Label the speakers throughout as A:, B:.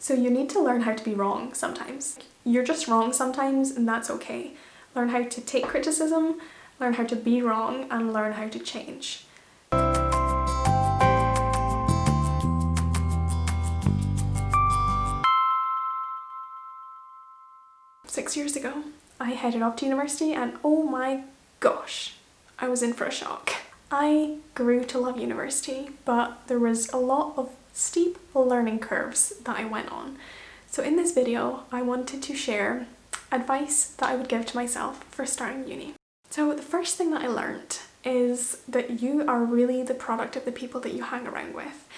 A: So you need to learn how to be wrong sometimes. You're just wrong sometimes, and that's okay. Learn how to take criticism, learn how to be wrong, and learn how to change. Six years ago, I headed off to university, and oh my gosh, I was in for a shock. I grew to love university, but there was a lot of steep learning curves that I went on. So in this video, I wanted to share advice that I would give to myself for starting uni. So the first thing that I learned is that you are really the product of the people that you hang around with.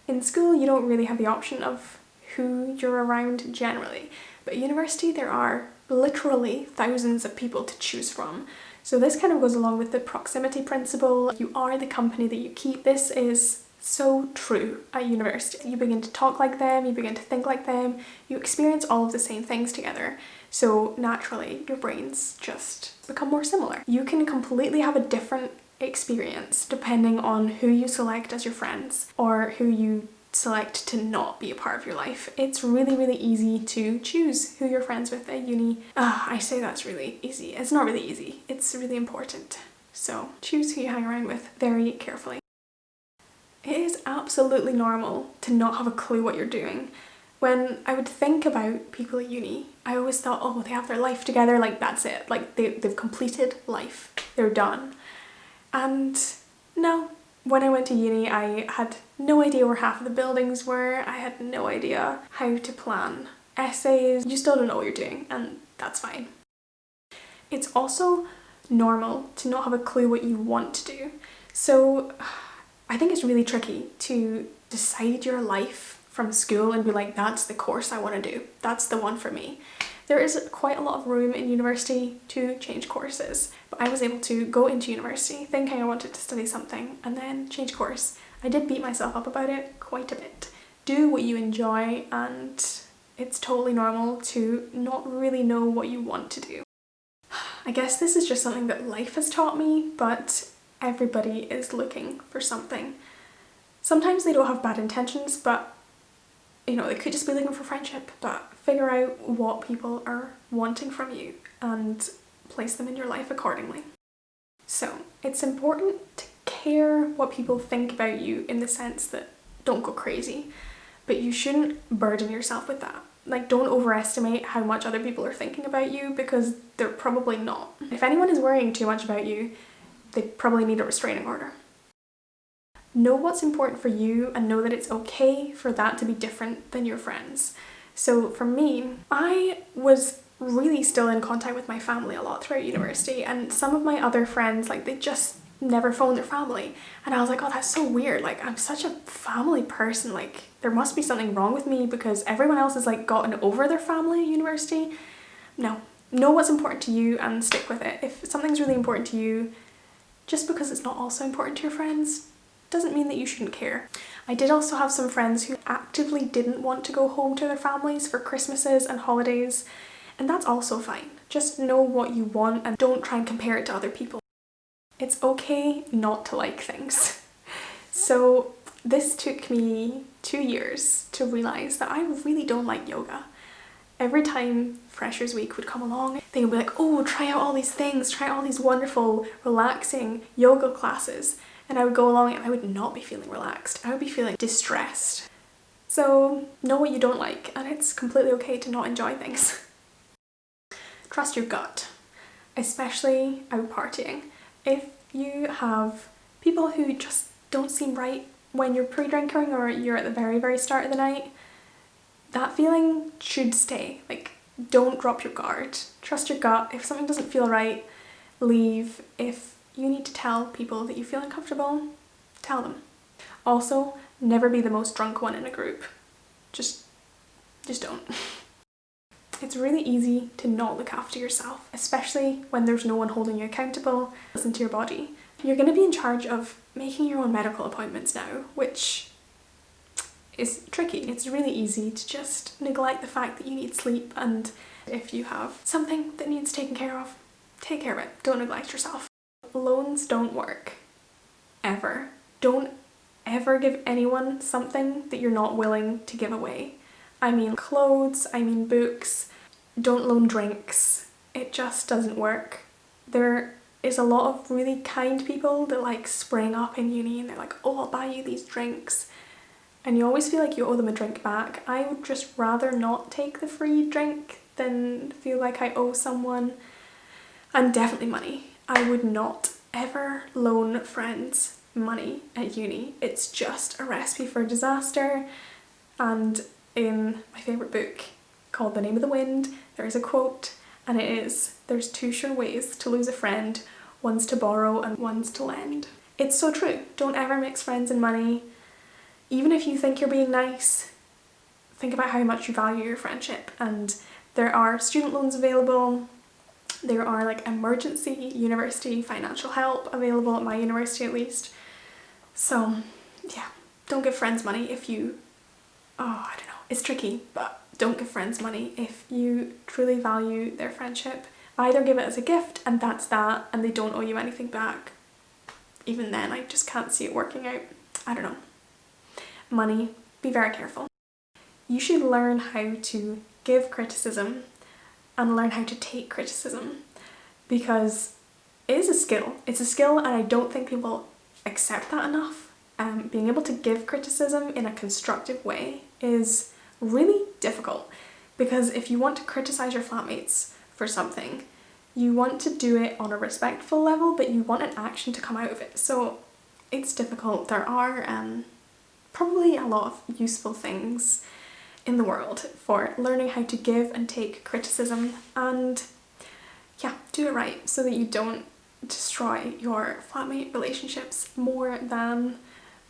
A: In school, you don't really have the option of who you're around generally, but at university there are literally thousands of people to choose from. So this kind of goes along with the proximity principle. You are the company that you keep. This is so true at university. You begin to talk like them, you begin to think like them, you experience all of the same things together. So naturally, your brains just become more similar. You can completely have a different experience depending on who you select as your friends or who you select to not be a part of your life. It's really, really easy to choose who you're friends with at uni. I say that's really easy. It's not really easy. It's really important. So choose who you hang around with very carefully. It is absolutely normal to not have a clue what you're doing. When I would think about people at uni, I always thought, oh, they have their life together, like that's it. Like they've completed life. They're done. And no. When I went to uni, I had no idea where half of the buildings were. I had no idea how to plan essays. You still don't know what you're doing, and that's fine. It's also normal to not have a clue what you want to do. So I think it's really tricky to decide your life from school and be like, that's the course I want to do. That's the one for me. There is quite a lot of room in university to change courses, but I was able to go into university thinking I wanted to study something and then change course. I did beat myself up about it quite a bit. Do what you enjoy, and it's totally normal to not really know what you want to do. I guess this is just something that life has taught me, but everybody is looking for something. Sometimes they don't have bad intentions, but you know, they could just be looking for friendship, but figure out what people are wanting from you and place them in your life accordingly. So it's important to care what people think about you in the sense that don't go crazy, but you shouldn't burden yourself with that. Like, don't overestimate how much other people are thinking about you, because they're probably not. If anyone is worrying too much about you, they probably need a restraining order. Know what's important for you and know that it's okay for that to be different than your friends. So for me, I was really still in contact with my family a lot throughout university, and some of my other friends, like, they just never phoned their family, and I was like, oh, that's so weird. Like, I'm such a family person, like there must be something wrong with me because everyone else has like gotten over their family at university. No, know what's important to you and stick with it. If something's really important to you, just because it's not also important to your friends doesn't mean that you shouldn't care. I did also have some friends who actively didn't want to go home to their families for Christmases and holidays, and that's also fine. Just know what you want and don't try and compare it to other people. It's okay not to like things. So this took me 2 years to realize that I really don't like yoga. Every time Freshers Week would come along, they would be like, oh, try out all these things, try out all these wonderful, relaxing yoga classes. And I would go along and I would not be feeling relaxed. I would be feeling distressed. So know what you don't like, and it's completely okay to not enjoy things. Trust your gut, especially out partying. If you have people who just don't seem right when you're pre-drinking or you're at the very, very start of the night, that feeling should stay. Like, don't drop your guard. Trust your gut. If something doesn't feel right, leave. If you need to tell people that you feel uncomfortable, tell them. Also, never be the most drunk one in a group. Just don't. It's really easy to not look after yourself, especially when there's no one holding you accountable. Listen to your body. You're going to be in charge of making your own medical appointments now, which is tricky. It's really easy to just neglect the fact that you need sleep, and if you have something that needs taken care of, take care of it. Don't neglect yourself. Loans don't work. Ever. Don't ever give anyone something that you're not willing to give away. I mean clothes, I mean books. Don't loan drinks. It just doesn't work. There is a lot of really kind people that like spring up in uni and they're like, oh, I'll buy you these drinks. And you always feel like you owe them a drink back. I would just rather not take the free drink than feel like I owe someone. And definitely money. I would not ever loan friends money at uni. It's just a recipe for disaster. And in my favourite book called The Name of the Wind, there is a quote, and it is, there's two sure ways to lose a friend, one's to borrow and one's to lend. It's so true. Don't ever mix friends and money. Even if you think you're being nice, think about how much you value your friendship. And there are student loans available. There are like emergency university financial help available at my university at least. So yeah, don't give friends money if you, I don't know, it's tricky, but don't give friends money if you truly value their friendship. Either give it as a gift and that's that, and they don't owe you anything back. Even then, I just can't see it working out. I don't know. Money, be very careful. You should learn how to give criticism and learn how to take criticism, because it is a skill. It's a skill, and I don't think people accept that enough. Being able to give criticism in a constructive way is really difficult, because if you want to criticize your flatmates for something, you want to do it on a respectful level, but you want an action to come out of it. So it's difficult. There are probably a lot of useful things in the world for learning how to give and take criticism, and yeah, do it right so that you don't destroy your flatmate relationships more than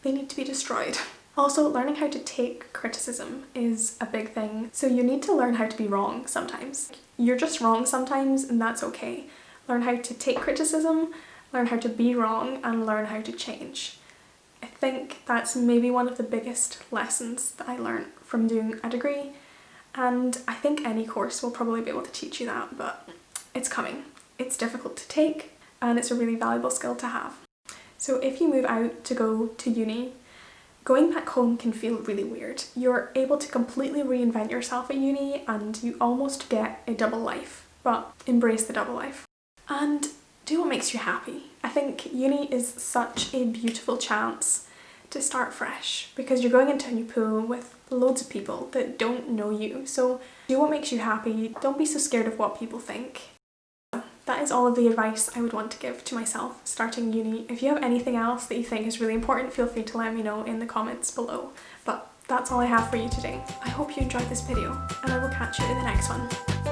A: they need to be destroyed. Also, learning how to take criticism is a big thing. So you need to learn how to be wrong sometimes. You're just wrong sometimes, and that's okay. Learn how to take criticism, learn how to be wrong, and learn how to change. I think that's maybe one of the biggest lessons that I learned from doing a degree, and I think any course will probably be able to teach you that, but it's coming. It's difficult to take, and it's a really valuable skill to have. So if you move out to go to uni, going back home can feel really weird. You're able to completely reinvent yourself at uni, and you almost get a double life, but embrace the double life. And do what makes you happy. I think uni is such a beautiful chance to start fresh, because you're going into a new pool with loads of people that don't know you. So do what makes you happy. Don't be so scared of what people think. That is all of the advice I would want to give to myself starting uni. If you have anything else that you think is really important, feel free to let me know in the comments below. But that's all I have for you today. I hope you enjoyed this video, and I will catch you in the next one.